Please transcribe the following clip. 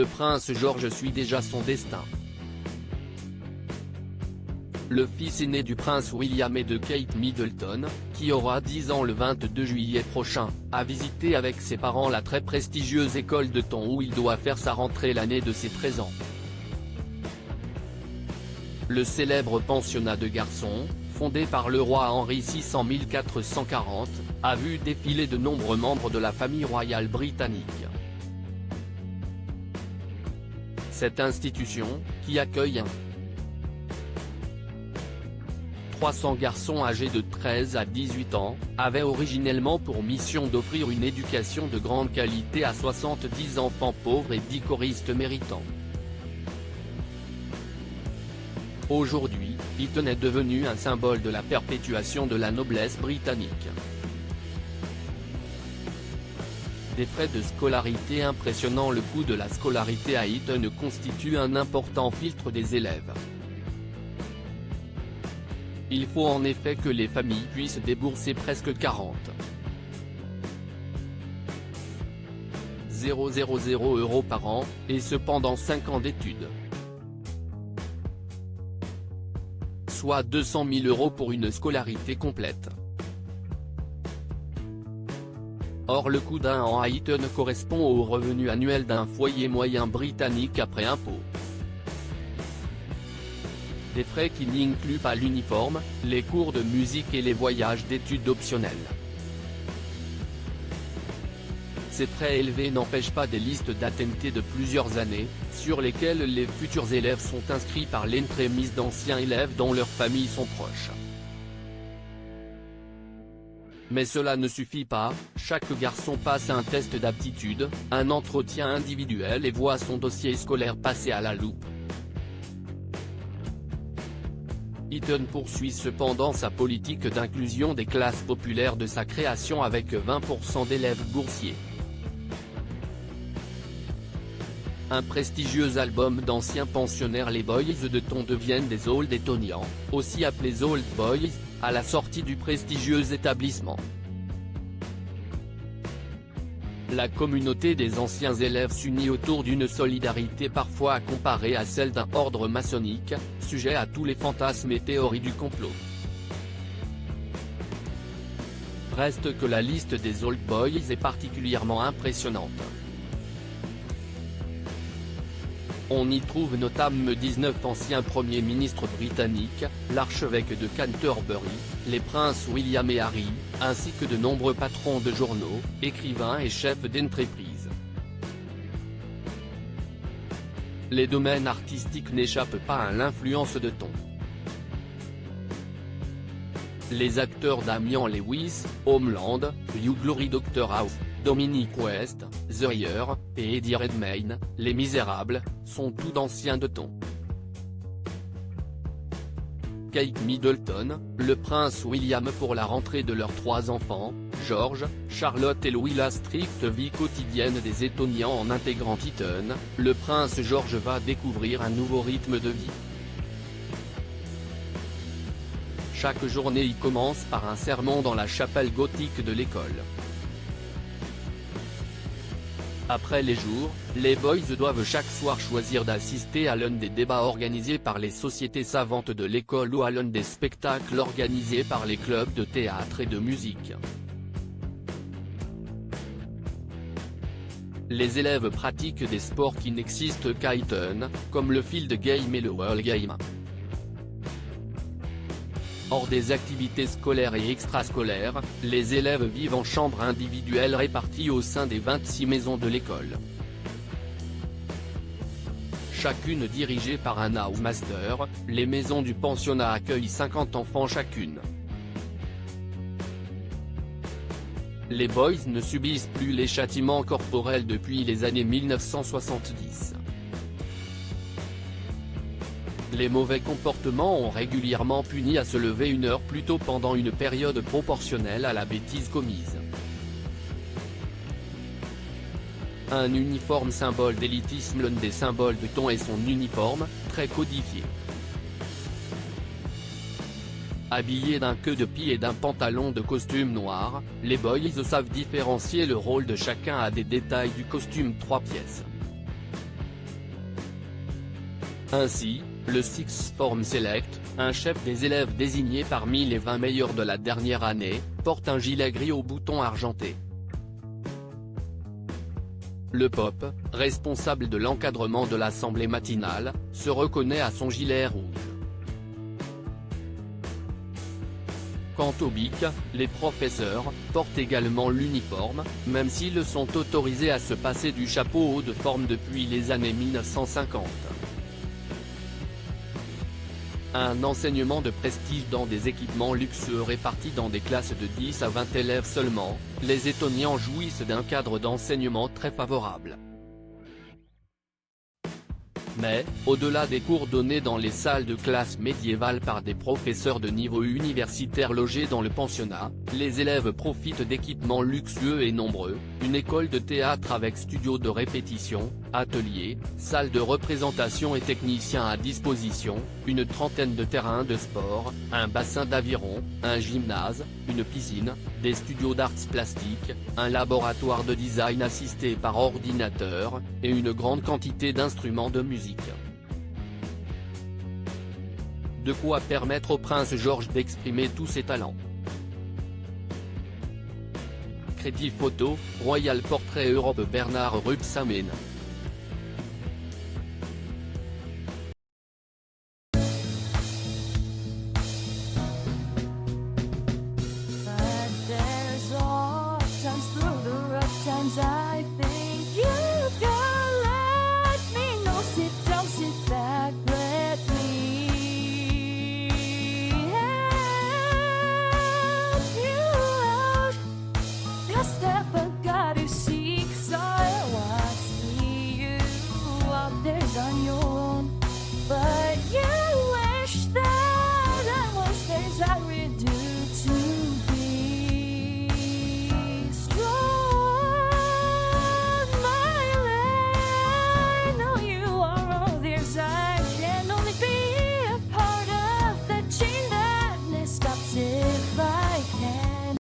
le prince George suit déjà son destin. Le fils aîné du prince William et de Kate Middleton, qui aura 10 ans le 22 juillet prochain, a visité avec ses parents la très prestigieuse école de Taunton où il doit faire sa rentrée l'année de ses 13 ans. Le célèbre pensionnat de garçons, fondé par le roi Henri VI en 1440, a vu défiler de nombreux membres de la famille royale britannique. Cette institution, qui accueille 300 garçons âgés de 13 à 18 ans, avait originellement pour mission d'offrir une éducation de grande qualité à 70 enfants pauvres et 10 choristes méritants. Aujourd'hui, Eton est devenu un symbole de la perpétuation de la noblesse britannique. Des frais de scolarité impressionnant. Le coût de la scolarité à Eton constitue un important filtre des élèves. Il faut en effet que les familles puissent débourser presque 40,000 € par an, et ce pendant 5 ans d'études. Soit 200 000 € pour une scolarité complète. Or le coût d'un an à Eton correspond au revenu annuel d'un foyer moyen britannique après impôts. Des frais qui n'incluent pas l'uniforme, les cours de musique et les voyages d'études optionnels. Ces frais élevés n'empêchent pas des listes d'attente de plusieurs années, sur lesquelles les futurs élèves sont inscrits par l'entremise d'anciens élèves dont leurs familles sont proches. Mais cela ne suffit pas, chaque garçon passe un test d'aptitude, un entretien individuel et voit son dossier scolaire passer à la loupe. Eton poursuit cependant sa politique d'inclusion des classes populaires de sa création avec 20% d'élèves boursiers. Un prestigieux album d'anciens pensionnaires, les Boys de Taunton deviennent des Old Etonians, aussi appelés Old Boys, à la sortie du prestigieux établissement. La communauté des anciens élèves s'unit autour d'une solidarité parfois comparée à celle d'un ordre maçonnique, sujet à tous les fantasmes et théories du complot. Reste que la liste des Old Boys est particulièrement impressionnante. On y trouve notamment 19 anciens premiers ministres britanniques, l'archevêque de Canterbury, les princes William et Harry, ainsi que de nombreux patrons de journaux, écrivains et chefs d'entreprise. Les domaines artistiques n'échappent pas à l'influence de Taunton. Les acteurs Damian Lewis, Homeland, You Glory Dr House, Dominic West, The Wire, et Eddie Redmayne, Les Misérables, sont tous d'anciens de Taunton. Kate Middleton, le prince William pour la rentrée de leurs 3 enfants, George, Charlotte et Louis. La stricte vie quotidienne des Etonians en intégrant Eton, le prince George va découvrir un nouveau rythme de vie. Chaque journée y commence par un sermon dans la chapelle gothique de l'école. Après les jours, les Boys doivent chaque soir choisir d'assister à l'un des débats organisés par les sociétés savantes de l'école ou à l'un des spectacles organisés par les clubs de théâtre et de musique. Les élèves pratiquent des sports qui n'existent qu'à Eton, comme le field game et le wall game. Hors des activités scolaires et extrascolaires, les élèves vivent en chambres individuelles réparties au sein des 26 maisons de l'école. Chacune dirigée par un housemaster, les maisons du pensionnat accueillent 50 enfants chacune. Les Boys ne subissent plus les châtiments corporels depuis les années 1970. Les mauvais comportements ont régulièrement puni à se lever 1 heure plus tôt pendant une période proportionnelle à la bêtise commise. Un uniforme symbole d'élitisme. L'un des symboles de Taunton est son uniforme, très codifié. Habillés d'un queue de pied et d'un pantalon de costume noir, les Boys savent différencier le rôle de chacun à des détails du costume 3 pièces. Ainsi, le Sixth Form Select, un chef des élèves désigné parmi les 20 meilleurs de la dernière année, porte un gilet gris aux boutons argentés. Le Pop, responsable de l'encadrement de l'assemblée matinale, se reconnaît à son gilet rouge. Quant au BIC, les professeurs portent également l'uniforme, même s'ils sont autorisés à se passer du chapeau haut de forme depuis les années 1950. Un enseignement de prestige dans des équipements luxueux répartis dans des classes de 10 à 20 élèves seulement, les Ettoniens jouissent d'un cadre d'enseignement très favorable. Mais, au-delà des cours donnés dans les salles de classe médiévales par des professeurs de niveau universitaire logés dans le pensionnat, les élèves profitent d'équipements luxueux et nombreux, une école de théâtre avec studio de répétition, ateliers, salle de représentation et techniciens à disposition, une trentaine de terrains de sport, un bassin d'aviron, un gymnase, une piscine, des studios d'arts plastiques, un laboratoire de design assisté par ordinateur, et une grande quantité d'instruments de musique. De quoi permettre au prince George d'exprimer tous ses talents. Crédit photo, Royal Portrait Europe Bernard Rebsamen.